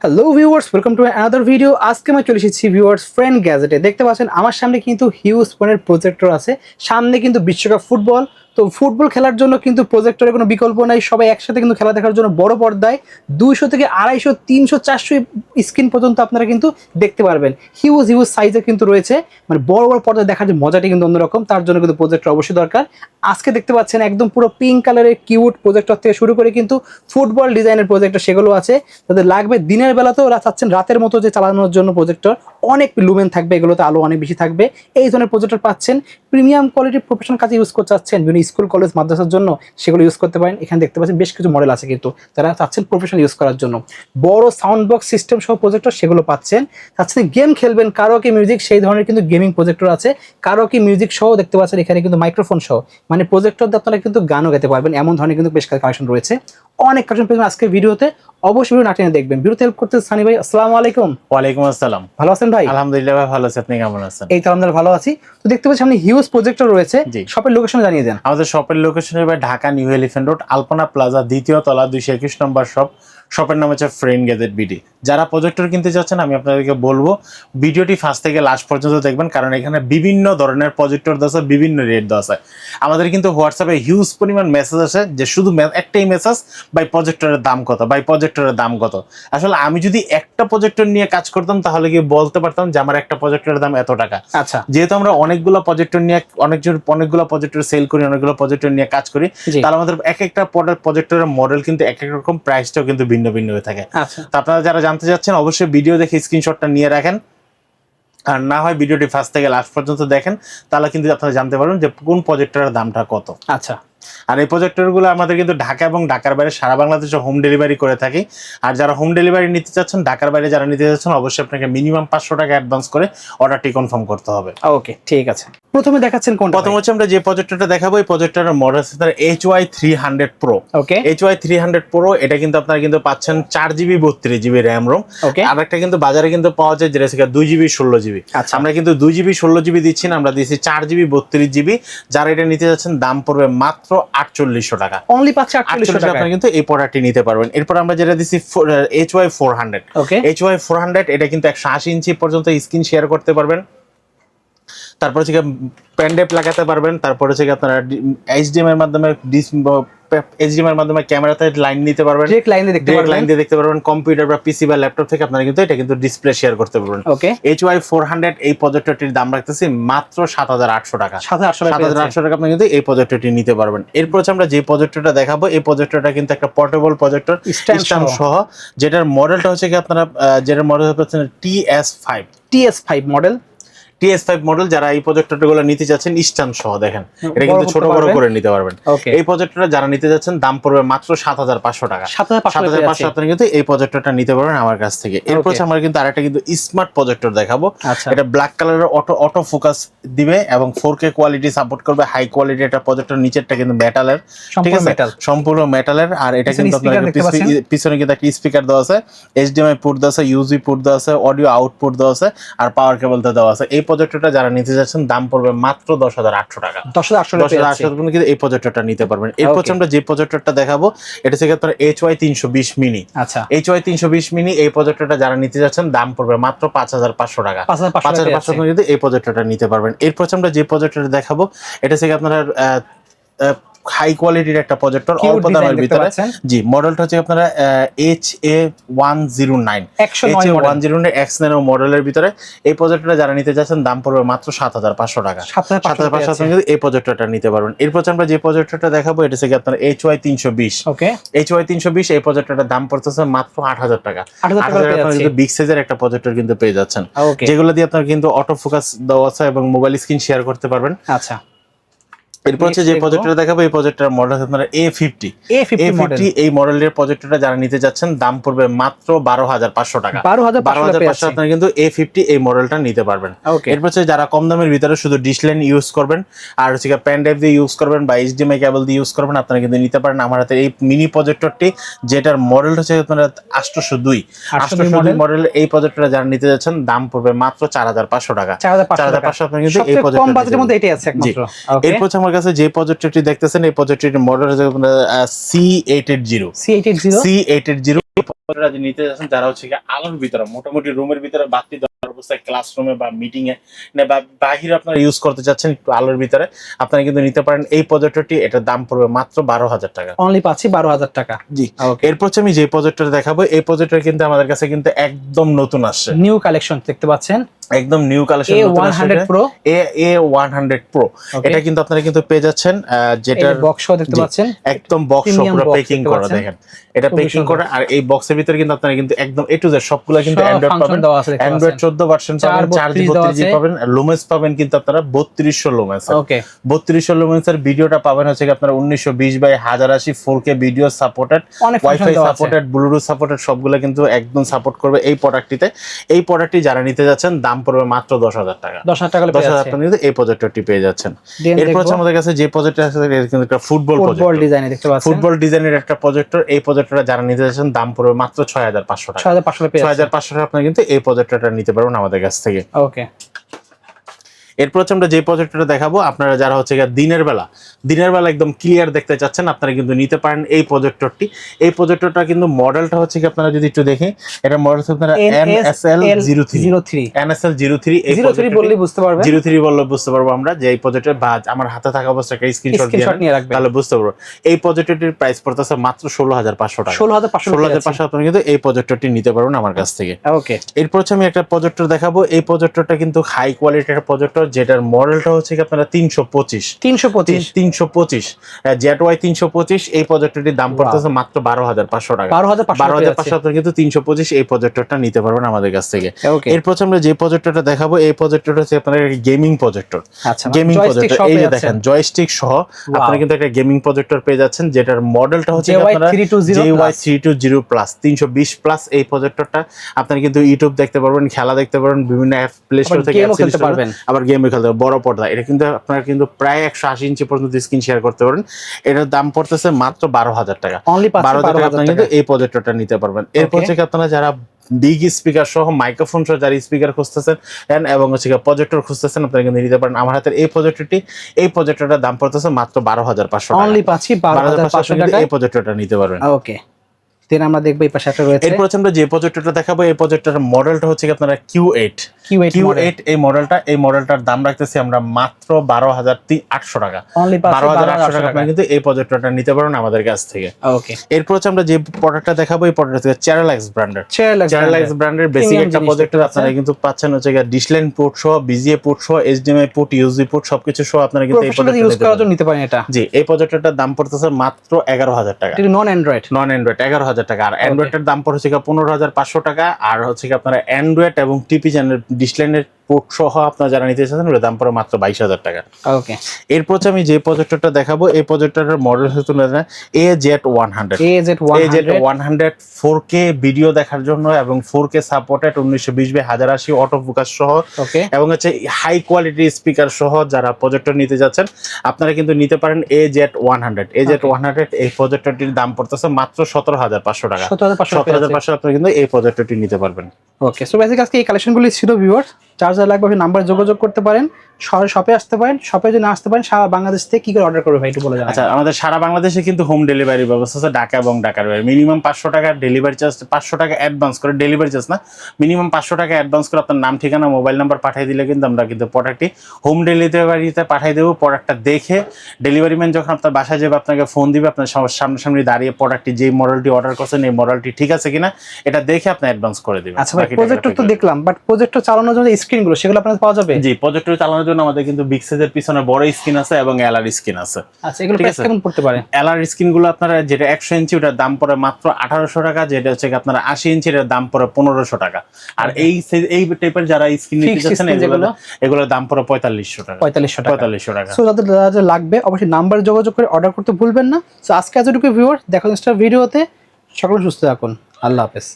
Hello viewers, welcome to another video. আজকে আমি চলে এসেছি ভিউয়ার্স ফ্রেন্ড গ্যাজেটে। দেখতে পাচ্ছেন আমার সামনে কিন্তু হিউজ ফোনের প্রজেক্টর আছে। সামনে কিন্তু বিশ্বকাপ ফুটবল, তো ফুটবল খেলার জন্য কিন্তু প্রজেক্টরের কোনো বিকল্প নাই। সবাই একসাথে কিন্তু খেলা দেখার জন্য বড় পর্দায় 200 থেকে 250, 300, 400 স্ক্রিন পর্যন্ত আপনারা কিন্তু দেখতে পারবেন। হিউজ হিউজ সাইজে কিন্তু রয়েছে, মানে বড় বড় পর্দায় দেখার যে মজাটি কিন্তু অন্যরকম। তার জন্য কিন্তু প্রজেক্টর অবশ্যই দরকার। আজকে দেখতে পাচ্ছেন একদম পুরো পিঙ্ক কালারের কিউট প্রজেক্টর থেকে শুরু করে কিন্তু ফুটবল ডিজাইনের প্রজেক্টর সেগুলো আছে। তাদের লাগবে দিনের বেলাতেও, ওরা চাচ্ছেন রাতের মতো যে চালানোর জন্য প্রজেক্টর অনেক লুমেন থাকবে, এগুলোতে আলো অনেক বেশি থাকবে। এই ধরনের প্রজেক্টর পাচ্ছেন। প্রিমিয়াম কোয়ালিটির প্রফেশনাল কাজে ইউজ করতে চাচ্ছেন, বিভিন্ন স্কুল কলেজ মাদ্রাসার জন্য সেগুলো ইউজ করতে পারেন। এখানে দেখতে পাচ্ছেন বেশ কিছু মডেল আছে কিন্তু যারা চাচ্ছেন প্রফেশনাল ইউজ করার জন্য। বড় সাউন্ড বক্স সিস্টেম সহ প্রজেক্টর সেগুলো পাচ্ছেন। চাচ্ছেন গেম খেলবেন, কারোকে মিউজিক, সেই ধরনের কিন্তু গেমিং প্রজেক্টর আছে। কারোকে মিউজিক সহ দেখতে পাচ্ছেন এখানে কিন্তু মাইক্রোফোন সহ, মানে প্রজেক্টর দিয়ে আপনারা কিন্তু গানও গাইতে পারবেন, এমন ধরনের কিন্তু বেশ কালেকশন রয়েছে। অনেক কালেকশন পেয়েছেন আজকের ভিডিওতে, অবশ্যই ভিডিও না টেনে দেখবেন। ভিডিওতে হেল্প করতে সানি ভাই, আসসালামু আলাইকুম। ওয়ালাইকুম আসসালাম। ভালো আছেন ভাই? আলহামদুলিল্লাহ ভাই, ভালো আছি। আপনি কেমন আছেন? এই তো আলহামদুলিল্লাহ ভালো আছি। তো দেখতে পাচ্ছি সামনে হিউজ প্রজেক্টর রয়েছে। জি। শপের লোকেশন জানিয়ে দেন। আমাদের শপের লোকেশন হবে ঢাকা নিউ এলিফ্যান্ট রোড, আলপনা প্লাজা, দ্বিতীয় তলা, 221 নম্বর শপ। শপের নাম হচ্ছে ফ্রেন্ড গ্যাজেট বিডি। যারা প্রজেক্টর কিনতে চাচ্ছেন, আমি আপনাদেরকে বলবো ভিডিওটি ফার্স্ট থেকে লাস্ট পর্যন্ত দেখবেন, কারণ এখানে বিভিন্ন ধরনের প্রজেক্টর দেওয়া আছে, বিভিন্ন রেট দেওয়া আছে। আমাদের কিন্তু হোয়াটসঅ্যাপে হিউজ পরিমাণ মেসেজ আসে যে শুধু একটাই মেসেজ, বাই প্রজেক্টরের দাম কত, বাই প্রজেক্টরের দাম কত। আসলে আমি যদি একটা প্রজেক্টর নিয়ে কাজ করতাম তাহলে কি বলতে পারতাম যে আমার একটা প্রজেক্টরের দাম এত টাকা। আচ্ছা, যেহেতু আমরা অনেকগুলো প্রজেক্টর নিয়ে অনেকগুলো প্রজেক্টর সেল করি, অনেকগুলো প্রজেক্টর নিয়ে কাজ করি, তাহলে আমাদের এক একটা প্রজেক্টরের মডেল কিন্তু এক এক রকম, প্রাইসটাও কিন্তু ভিন্ন ভিন্ন হয়ে থাকে। আচ্ছা, তো আপনারা যারা জানতে চাচ্ছেন অবশ্যই ভিডিও দেখে স্ক্রিনশটটা নিয়ে রাখেন, আর না হয় ভিডিওটি ফার্স্ট থেকে লাস্ট পর্যন্ত দেখেন, তাহলে কিন্তু আপনারা জানতে পারবেন যে কোন প্রজেক্টরের দামটা কত। আচ্ছা। আর এই প্রজেক্টরগুলো আমাদের কিন্তু ঢাকা এবং ঢাকার বাইরে সারা বাংলাদেশে হোম ডেলিভারি করে থাকি। আর যারা হোম ডেলিভারি নিতে চাচ্ছেন, ঢাকার বাইরে যারা নিতে চাচ্ছেন, অবশ্যই আপনাকে মিনিমাম 500 টাকা অ্যাডভান্স করে অর্ডারটি কনফার্ম করতে হবে। ওকে, ঠিক আছে। প্রথমে দেখাচ্ছেন কোনটা? প্রথম হচ্ছে আমরা যে প্রজেক্টরটা দেখাবো, এই প্রজেক্টরের মডেল হচ্ছে HY300 Pro। ওকে, HY300 Pro, এটা কিন্তু আপনারা কিন্তু পাচ্ছেন 4GB 32GB র্যাম রোম। ওকে। আর একটা কিন্তু বাজারে কিন্তু পাওয়া যায় যেটা হচ্ছে 2GB 16GB। আচ্ছা, আমরা কিন্তু 2GB 16GB দিচ্ছি না, আমরা দিচ্ছি 4GB 32GB। যারা এটা নিতে যাচ্ছেন দাম পড়বে মাত্র 4800 টাকা। অনলি পাচ্ছে 4800 টাকা। আপনারা কিন্তু এই প্রোডাক্টটি নিতে পারবেন। এরপর আমরা যেটা দিচ্ছি HY400। ওকে, HY400 এটা কিন্তু 180 ইঞ্চি পর্যন্ত স্ক্রিন শেয়ার করতে পারবেন। তারপর হচ্ছে পেন ড্রাইভ লাগাতে পারবেন। তারপর হচ্ছে আপনারা HDMI এর মাধ্যমে HDMI এর মাধ্যমে ক্যামেরাতে লাইন নিতে পারবেন, ডাইরেক্ট লাইন দিয়ে দেখতে পারবেন। লাইন দিয়ে দেখতে পারবেন। কম্পিউটার বা পিসি বা ল্যাপটপ থেকে আপনারা কিন্তু এটা কিন্তু ডিসপ্লে শেয়ার করতে পারবেন। ওকে, HY400 এই প্রজেক্টরটির দাম রাখতেছি মাত্র 7800 টাকা। 7800 টাকা আপনি কিন্তু এই প্রজেক্টরটি নিতে পারবেন। এরপর হচ্ছে আমরা যে প্রজেক্টরটা দেখাবো, এই প্রজেক্টরটা কিন্তু একটা পোর্টেবল প্রজেক্টর, স্ট্যান্ড সহ, যেটার মডেলটা হচ্ছে কি আপনারা যেটার মডেল হচ্ছে TS5 মডেল। TS5 model. যারা এই প্রজেক্টরগুলো নিতে যাচ্ছেন স্ট্যান্ড সহ, দেখেন এটা কিন্তু ছোট বড় করে নিতে পারবেন। এই প্রজেক্টরটা যারা নিতে যাচ্ছেন দাম পড়বে মাত্র 7500 টাকা। 7500 আপনি কিন্তু এই প্রজেক্টরটা নিতে পারবেন আমার কাছ থেকে। এরপর আমরা কিন্তু আরেকটা কিন্তু স্মার্ট প্রজেক্টর দেখাবো। এটা ব্ল্যাক কালারের অটো ফোকাস দিবে এবং 4K কোয়ালিটি সাপোর্ট করবে, হাই কোয়ালিটি একটা প্রজেক্টর। নিচেরটা কিন্তু মেটালের, ঠিক আছে, সম্পূর্ণ মেটালের। আর এটা কিন্তু আপনারা পিছনে কিন্তু একটা স্পিকার দেওয়া আছে, HDMI পোর্ট দেওয়া আছে, USB পোর্ট দেওয়া আছে, অডিও আউটপুট দেওয়া আছে, আর পাওয়ার কেবল দেওয়া আছে। এই প্রজেক্টরটা যারা নিতে যাচ্ছেন দাম পড়বে মাত্র 10800 টাকা। 10800 কিন্তু এই প্রজেক্টরটা নিতে পারবেন। এরপর আমরা যে প্রজেক্টরটা দেখাবো, এটা থেকে আপনার HY320 মিনি। আচ্ছা, HY320 মিনি এই প্রজেক্টরটা যারা নিতে যাচ্ছেন দাম পড়বে মাত্র 5500 টাকা। 5500 কিন্তু এই প্রজেক্টরটা নিতে পারবেন। এরপর আমরা যে প্রজেক্টরটা দেখাবো, এটা থেকে আপনারা হাই কোয়ালিটির একটা প্রজেক্টর, অল্প দামের ভিতরে। জি, মডেলটা হচ্ছে আপনারা HA109 X9 মডেলের ভিতরে। এই প্রজেক্টরটা যারা নিতে যাচ্ছেন দাম পড়বে মাত্র 7500 টাকা। 7500 কিন্তু এই প্রজেক্টরটা নিতে পারবেন। এরপর আমরা যে প্রজেক্টরটা দেখাবো, এটা থেকে আপনার HY320। ওকে, HY320 এই প্রজেক্টরটার দাম পড়তেছে মাত্র 8000 টাকা। 8000 টাকা কিন্তু বিগ সাইজের একটা প্রজেক্টর কিন্তু পেয়ে যাচ্ছেন, যেগুলো দিয়ে আপনার কিন্তু অটো ফোকাস দেওয়া আছে এবং মোবাইল স্ক্রিন শেয়ার করতে পারবেন। আচ্ছা। এরপর হচ্ছে যে প্রজেক্টরটা দেখাবো, এই প্রজেক্টরের মডেল হচ্ছে আপনারা A50। এই মডেলের প্রজেক্টরটা যারা নিতে যাচ্ছেন দাম পড়বে মাত্র 12500 টাকা। 12500 আপনারা কিন্তু A50 এই মডেলটা নিতে পারবেন। এরপর হচ্ছে যারা কম দামের ভিতরে শুধু ডিশ লাইন ইউজ করবেন আর হচ্ছে পেন ড্রাইভ দিয়ে ইউজ করবেন বা HDMI কেবল দিয়ে ইউজ করবেন, আপনারা কিন্তু নিতে পারেন আমার হাতে এই মিনি প্রজেক্টরটি, যেটার মডেল হচ্ছে আপনারা 802 মডেল। এই প্রজেক্টরটা যারা নিতে যাচ্ছেন দাম পড়বে মাত্র 4500 টাকা। 4500 আপনারা কিন্তু এই প্রজেক্টর কম বাজেটের মধ্যে এটাই আছে একমাত্র। এরপর আমার কাছে যে প্রজেক্টরটি দেখতেছেন এই প্রজেক্টরটির মডেল হচ্ছে C880 C880 প্রজেক্টরটা নিতে যাচ্ছেন যারা হচ্ছে আলোর ভিতরে মোটামুটি রুমের ভিতরে বাতি দেওয়ার অবস্থায় ক্লাসরুমে বা মিটিং এ বা বাহিরে আপনারা ইউজ করতে যাচ্ছেন একটু আলোর ভিতরে আপনারা কিন্তু নিতে পারেন এই প্রজেক্টরটি। এটার দাম পড়বে মাত্র 12,000 টাকা, অনলি পাচ্ছি 12,000 টাকা। জি। এরপর আমি যে প্রজেক্টর দেখাবো এই প্রজেক্টর কিন্তু আমাদের কাছে কিন্তু একদম নতুন আসছে, নিউ কালেকশন দেখতে পাচ্ছেন, একদম new collection A100 Pro A100 Pro। এটা কিন্তু আপনারা কিন্তু পেয়ে যাচ্ছেন যেটার বক্স দেখতে পাচ্ছেন, একদম বক্স পুরো প্যাকিং করা, দেখেন এটা প্যাকিং করা। আর এই বক্সের ভিতরে কিন্তু আপনারা কিন্তু একদম A to Z সবগুলো কিন্তু অ্যান্ড্রয়েড পাবেন, অ্যান্ড্রয়েড 14 ভার্সন পাবেন, 4G পাবেন, লুমেন্স পাবেন কিন্তু আপনারা 3200 লুমেন্স। ওকে, 3200 লুমেন্সের ভিডিওটা পাবেন হচ্ছে আপনারা 1920x1080 4K video supported, wifi supported, Bluetooth supported, সবগুলো কিন্তু একদম সাপোর্ট করবে এই প্রোডাক্টটিতে। এই প্রোডাক্টটি যারা নিতে যাচ্ছেন দাম পড়বে মাত্র 10,000 টাকা। 10,000 টাকা কিন্তু এই প্রজেক্টরটি পেয়ে যাচ্ছেন। এরপর আমাদের কাছে যে প্রজেক্টর আছে এটা কিন্তু একটা ফুটবল ডিজাইনে দেখতে পাচ্ছেন, ফুটবল ডিজাইনের একটা প্রজেক্টর। এই প্রজেক্টরটা যারা নিতে যাচ্ছেন দাম পড়বে মাত্র 6,500 টাকা। 6,500 টাকা আপনারা কিন্তু এই প্রজেক্টরটা নিতে পারবেন আমাদের কাছ থেকে। ওকে, এরপর আমরা যে প্রজেক্টরটা দেখাবো আপনারা যারা হচ্ছে দিনের বেলা একদম ক্লিয়ার দেখতে চাচ্ছেন আপনারা কিন্তু নিতে পারেন এই প্রজেক্টরটি। এই প্রজেক্টরটা কিন্তু মডেলটা হচ্ছে আপনারা যদি একটু দেখেন এটা মডেল হচ্ছে আপনারা NSL03 বললে বুঝতে পারবেন, 03 বললে বুঝতে পারবো আমরা যে এই প্রজেক্টর বা আমার হাতে থাকা অবস্থায় একটা স্ক্রিনশট নিয়ে রাখবেন তাহলে বুঝতে পারবো। এই প্রজেক্টরটির প্রাইস পড়তেছে মাত্র 16,500 টাকা। 16,500 আপনারা কিন্তু এই প্রজেক্টরটি নিতে পারবেন আমার কাছ থেকে। ওকে, এরপর আমি একটা প্রজেক্টর দেখাবো। এই প্রজেক্টরটা কিন্তু হাই কোয়ালিটির প্রজেক্টর যেটার মডেলটা হচ্ছে আপনারা 325 ZY 325। এই প্রজেক্টরটির দাম পড়তেছে মাত্র 12,500 টাকা। 12,500 আপনারা কিন্তু 325 এই প্রজেক্টরটা নিতে পারবেন আমাদের কাছ থেকে। এরপর আমরা যে প্রজেক্টরটা দেখাবো এই প্রজেক্টরটা হচ্ছে আপনারা গেমিং প্রজেক্টর, গেমিং প্রজেক্টর। এই যে দেখেন জয়স্টিক সহ আপনারা কিন্তু একটা গেমিং প্রজেক্টর পেয়ে যাচ্ছেন যেটার মডেলটা হচ্ছে আপনারা JY320 প্লাস 320 প্লাস। এই প্রজেক্টরটা আপনারা কিন্তু ইউটিউব দেখতে পারবেন, খেলা দেখতে পারবেন, বিভিন্ন অ্যাপ প্লে স্টোর থেকে খেলতে পারবেন, আবার গেম খেলতে বড় পর্দা। এটা কিন্তু আপনারা কিন্তু প্রায় 180 ইঞ্চি পর্যন্ত স্ক্রিন শেয়ার করতে পারেন। এটার দাম পড়তেছে মাত্র 12,000 টাকা। 12,000 টাকা আপনারা কিন্তু এই প্রজেক্টরটা নিতে পারবেন। এরপর থেকে আপনারা যারা বিগ স্পিকার সহ মাইক্রোফোন সহ যারা স্পিকার খুঁজতেছেন এবং হচ্ছে প্রজেক্টর খুঁজতেছেন আপনারা কিন্তু নিতে পারেন আমার হাতের এই প্রজেক্টরটার দাম পড়তেছে মাত্র 12,500 টাকা। অনলি পাচ্ছি 12,500 টাকা এই প্রজেক্টরটা নিতে পারবেন। ওকে, দেন আমরা দেখব এই পাশে একটা রয়েছে। এরপর আমরা যে প্রজেক্টরটা দেখাবো এই প্রজেক্টরের মডেলটা হচ্ছে আপনারা Q8 এই মডেলটার দাম রাখতেছি আমরা মাত্র 12,800 টাকা। 12,800 টাকা আপনারা কিন্তু এই প্রজেক্টরটা নিতে পারেন আমাদের কাছ থেকে। ওকে, এরপর আমরা যে প্রোডাক্টটা দেখাবো এই প্রোডাক্টটা হচ্ছে Charlex ব্র্যান্ডের বেসিক একটা প্রজেক্টর। আপনারা কিন্তু পাচ্ছেন হচ্ছে ডিসলাইন পোর্ট সহ, BGA পোর্ট সহ, HDMI পোর্ট, USB পোর্ট সবকিছু সহ আপনারা কিন্তু এই প্রজেক্টরটা ইউজ করার জন্য নিতে পারেন এটা। জি, এই প্রজেক্টরটার দাম পড়তেছে মাত্র 11,000 টাকা। এটা নন অ্যান্ড্রয়েড 11,000 টাকা। আর অ্যান্ড্রয়েডের দাম পড়ছে 15,500 টাকা। আর হচ্ছে আপনারা অ্যান্ড্রয়েড এবং টিপি চ্যানেল ডিসলাইনের পোর্ট সহ আপনারা যারা নিতে চাচ্ছেন ওর দাম পড়ে মাত্র 22,000 টাকা। ওকে, এরপর আমি যে প্রজেক্টরটা দেখাবো এই প্রজেক্টরের মডেল হচ্ছে AZ100 4K ভিডিও দেখার জন্য এবং 4K supported 1920x1080 auto focus সহ এবং হচ্ছে হাই কোয়ালিটি স্পিকার সহ যারা প্রজেক্টর নিতে যাচ্ছেন আপনারা কিন্তু নিতে পারেন AZ100 এই প্রজেক্টরটির দাম পড়তেছে মাত্র 17,500 টাকা। 17,500 আপনারা কিন্তু এই প্রজেক্টরটি নিতে পারবেন। ওকে, সো বেসিক্যালি আজকে এই কালেকশনগুলি ছিল ভিউয়ার্স। চার্জার লাগবে আপনি নাম্বার যোগাযোগ করতে পারেন, শপে আসতে পারেন, শপে যদি না আসতে পারেন সারা বাংলাদেশ থেকে কি করে অর্ডার করবে ভাই একটু বলে জানান। আচ্ছা, আমাদের সারা বাংলাদেশে কিন্তু হোম ডেলিভারি ব্যবস্থা আছে ঢাকা এবং ঢাকার বাইরে। মিনিমাম 500 টাকা ডেলিভারি চার্জ, 500 টাকা অ্যাডভান্স করে, ডেলিভারি চার্জ না, মিনিমাম 500 টাকা অ্যাডভান্স করে আপনার নাম ঠিকানা মোবাইল নাম্বার পাঠিয়ে দিলে কিন্তু আমরা কিন্তু প্রোডাক্টটি হোম ডেলিভারিতে পাঠিয়ে দেবো। প্রোডাক্টটা দেখে ডেলিভারি ম্যান যখন আপনার বাসায় যাবে আপনাকে ফোন দিবে, আপনার সামনাসামনি দাঁড়িয়ে প্রোডাক্টটি যেই মডেলটি অর্ডার করছেন এই মডেলটি ঠিক আছে কিনা এটা দেখে আপনি অ্যাডভান্স করে দিবেন। আচ্ছা ভাই, প্রজেক্টর তো দেখলাম, বাট প্রজেক্টর চালানোর জন্য স্ক্রিনগুলো সেগুলো আপনাদের পাওয়া যাবে? জি, প্রজেক্টর চালানোর জন্য আমাদের কিন্তু বিগ সাইজের পিছনে বড় স্ক্রিন আছে এবং এলআর স্ক্রিন আছে। আচ্ছা, এগুলো প্রাইস কেমন পড়তে পারে? এলআর স্ক্রিনগুলো আপনারা যেটা 100 ইঞ্চি ওটার দাম পড়ে মাত্র 1800 টাকা, যেটা হচ্ছে আপনারা 80 ইঞ্চির দাম পড়ে 1500 টাকা। আর এই টাইপের যারা স্ক্রিন নিতে যাচ্ছেন এগুলোর দাম পড়ে 4500 টাকা। 4500 টাকা। সো যাদের লাগবে অবশ্যই নাম্বার যোগাযোগ করে অর্ডার করতে ভুলবেন না। সো আজকে এতটুকু ভিউয়ার, দেখা হচ্ছে নেক্সট ভিডিওতে। সকলে সুস্থ থাকুন, আল্লাহ হাফেজ।